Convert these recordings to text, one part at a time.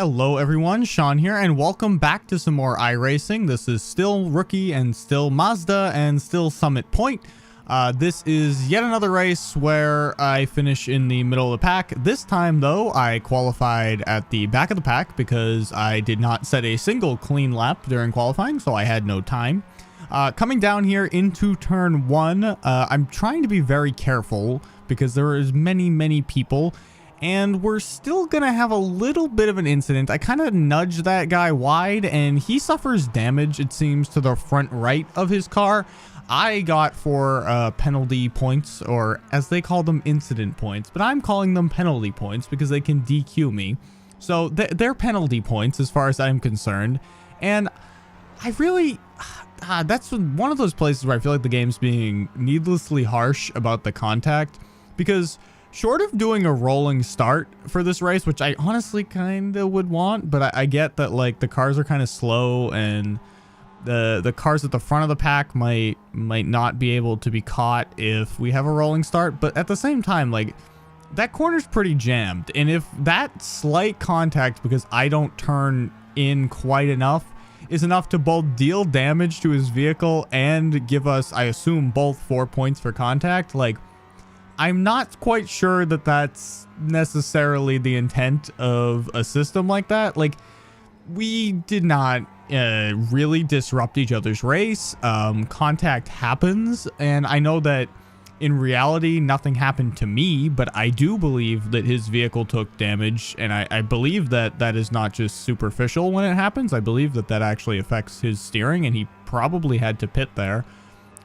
Hello everyone, Sean here, and welcome back to some more iRacing. This is still Rookie and still Mazda and still Summit Point. This is yet another race where I finish in the middle of the pack. This time though, I qualified at the back of the pack because I did not set a single clean lap during qualifying, so I had no time. Coming down here into turn 1, I'm trying to be very careful because there is many people. And we're still going to have a little bit of an incident. I kind of nudged that guy wide and he suffers damage, it seems, to the front right of his car. I got 4 penalty points, or as they call them, incident points. But I'm calling them penalty points because they can DQ me. So they're penalty points as far as I'm concerned. And I really... that's one of those places where I feel like the game's being needlessly harsh about the contact. Because... short of doing a rolling start for this race, which I honestly kind of would want, but I get that like the cars are kind of slow and the cars at the front of the pack might not be able to be caught if we have a rolling start. But at the same time, like that corner's pretty jammed, and if that slight contact because I don't turn in quite enough is enough to both deal damage to his vehicle and give us, I assume, both 4 points for contact, like I'm not quite sure that that's necessarily the intent of a system like that. Like, we did not really disrupt each other's race. Contact happens, and I know that in reality, nothing happened to me, but I do believe that his vehicle took damage, and I believe that that is not just superficial when it happens. I believe that that actually affects his steering, and he probably had to pit there.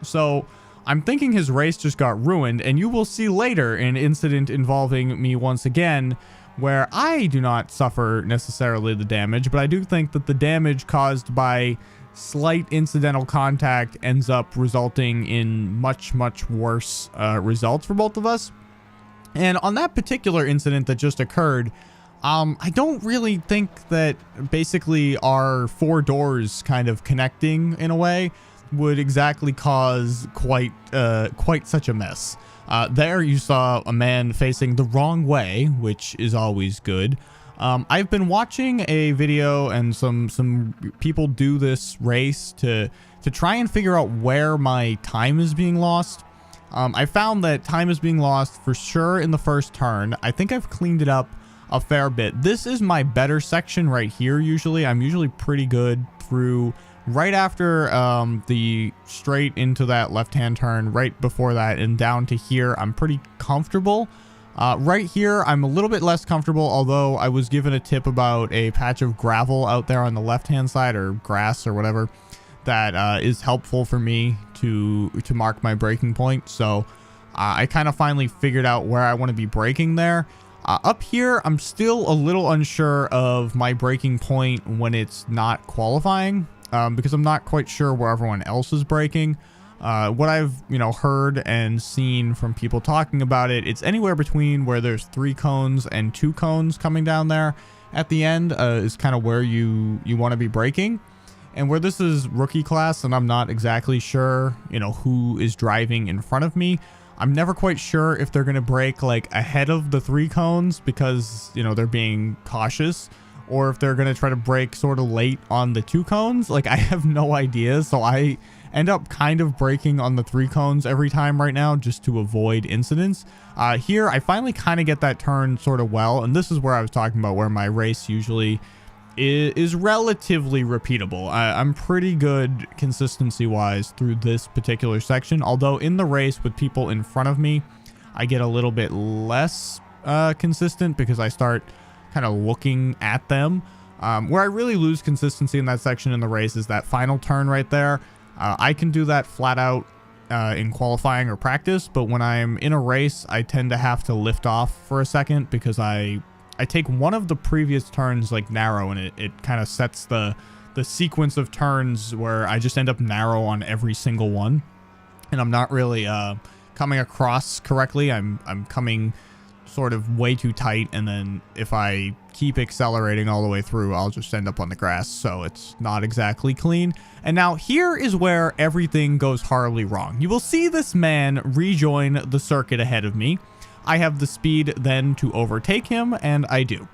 So... I'm thinking his race just got ruined, and you will see later an incident involving me once again where I do not suffer necessarily the damage, but I do think that the damage caused by slight incidental contact ends up resulting in much worse results for both of us. And on that particular incident that just occurred, I don't really think that basically our 4 doors kind of connecting in a way would exactly cause quite such a mess. There you saw a man facing the wrong way, which is always good. I've been watching a video and some people do this race to try and figure out where my time is being lost. I found that time is being lost for sure in the first turn. I think I've cleaned it up a fair bit. This is my better section right here. I'm usually pretty good through right after the straight into that left-hand turn, right before that and down to here. I'm pretty comfortable. Right here, I'm a little bit less comfortable, although I was given a tip about a patch of gravel out there on the left-hand side, or grass or whatever, that is helpful for me to mark my braking point. So I kind of finally figured out where I want to be braking there. Up here, I'm still a little unsure of my braking point when it's not qualifying. Because I'm not quite sure where everyone else is braking. What I've, heard and seen from people talking about it, it's anywhere between where there's 3 cones and 2 cones coming down there at the end is kind of where you want to be braking. And where this is rookie class and I'm not exactly sure, who is driving in front of me, I'm never quite sure if they're going to brake like ahead of the 3 cones because, they're being cautious, or if they're going to try to brake sort of late on the 2 cones. Like, I have no idea. So I end up kind of braking on the 3 cones every time right now just to avoid incidents. Here, I finally kind of get that turn sort of well. And this is where I was talking about where my race usually is relatively repeatable. I'm pretty good consistency-wise through this particular section. Although in the race with people in front of me, I get a little bit less consistent because I start kind of looking at them. Where I really lose consistency in that section in the race is that final turn right there. I can do that flat out in qualifying or practice, but when I'm in a race, I tend to have to lift off for a second because I take one of the previous turns like narrow, and it kind of sets the sequence of turns where I just end up narrow on every single one, and I'm not really coming across correctly. I'm coming sort of way too tight, and then if I keep accelerating all the way through, I'll just end up on the grass, so it's not exactly clean. And now here is where everything goes horribly wrong. You will see this man rejoin the circuit ahead of me. I have the speed then to overtake him, and I do.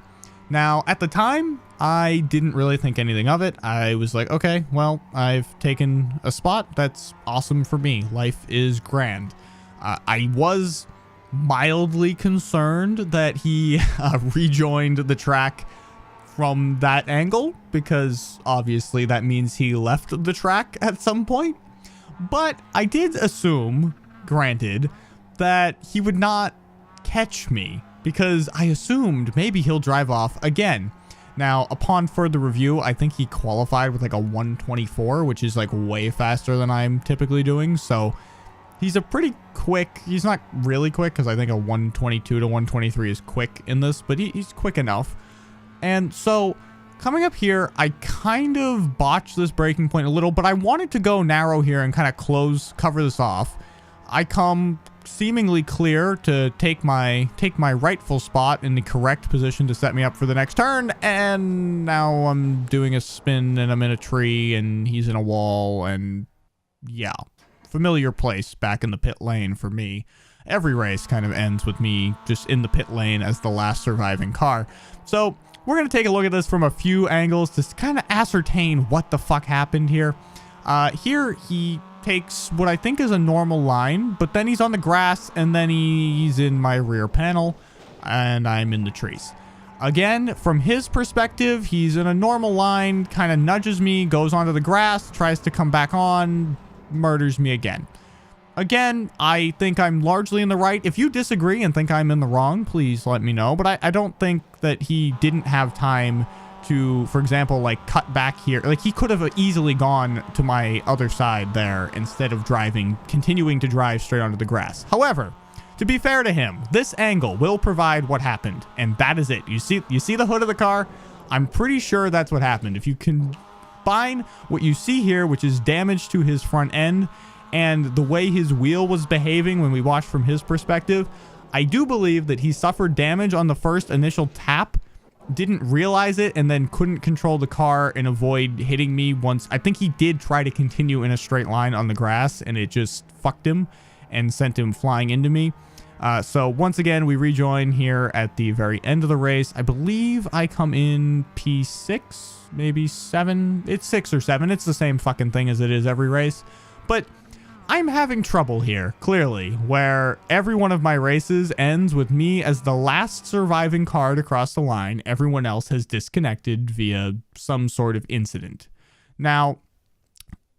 Now, at the time, I didn't really think anything of it. I was like, okay, well, I've taken a spot. That's awesome for me. Life is grand. I was mildly concerned that he rejoined the track from that angle, because obviously that means he left the track at some point. But I did assume, granted, that he would not catch me, because I assumed maybe he'll drive off again. Now, upon further review, I think he qualified with like a 124, which is like way faster than I'm typically doing. So he's a pretty quick, he's not really quick, because I think a 122 to 123 is quick in this, but he's quick enough. And so coming up here, I kind of botched this braking point a little, but I wanted to go narrow here and kind of cover this off. I come seemingly clear to take my rightful spot in the correct position to set me up for the next turn, and now I'm doing a spin and I'm in a tree and he's in a wall, and yeah, familiar place back in the pit lane for me. Every race kind of ends with me just in the pit lane as the last surviving car. So we're going to take a look at this from a few angles to kind of ascertain what the fuck happened here. Here he takes what I think is a normal line, but then he's on the grass, and then he's in my rear panel, and I'm in the trees. Again, from his perspective, he's in a normal line, kind of nudges me, goes onto the grass, tries to come back on, murders me again. Again, I think I'm largely in the right. If you disagree and think I'm in the wrong, please let me know. But I don't think that he didn't have time to, for example, like cut back here. Like he could have easily gone to my other side there instead of continuing to drive straight onto the grass. However, to be fair to him, this angle will provide what happened, and that is it. You see the hood of the car? I'm pretty sure that's what happened. If you combine what you see here, which is damage to his front end, and the way his wheel was behaving when we watched from his perspective, I do believe that he suffered damage on the first initial tap, didn't realize it, and then couldn't control the car and avoid hitting me once. I think he did try to continue in a straight line on the grass, and it just fucked him and sent him flying into me. So once again, we rejoin here at the very end of the race. I believe I come in P6, maybe 7. It's 6 or 7. It's the same fucking thing as it is every race. But I'm having trouble here, clearly, where every one of my races ends with me as the last surviving car to cross the line. Everyone else has disconnected via some sort of incident. Now,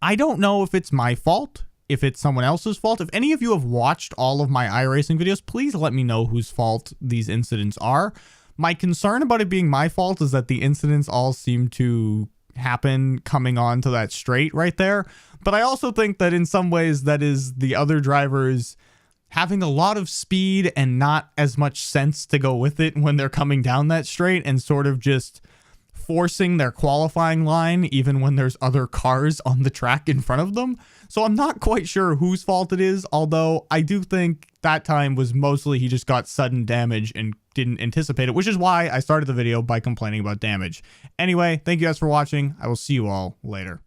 I don't know if it's my fault, if it's someone else's fault. If any of you have watched all of my iRacing videos, please let me know whose fault these incidents are. My concern about it being my fault is that the incidents all seem to happen coming on to that straight right there. But I also think that in some ways that is the other drivers having a lot of speed and not as much sense to go with it when they're coming down that straight, and sort of just forcing their qualifying line even when there's other cars on the track in front of them. So I'm not quite sure whose fault it is, although I do think that time was mostly he just got sudden damage and didn't anticipate it, which is why I started the video by complaining about damage. Anyway, thank you guys for watching. I will see you all later.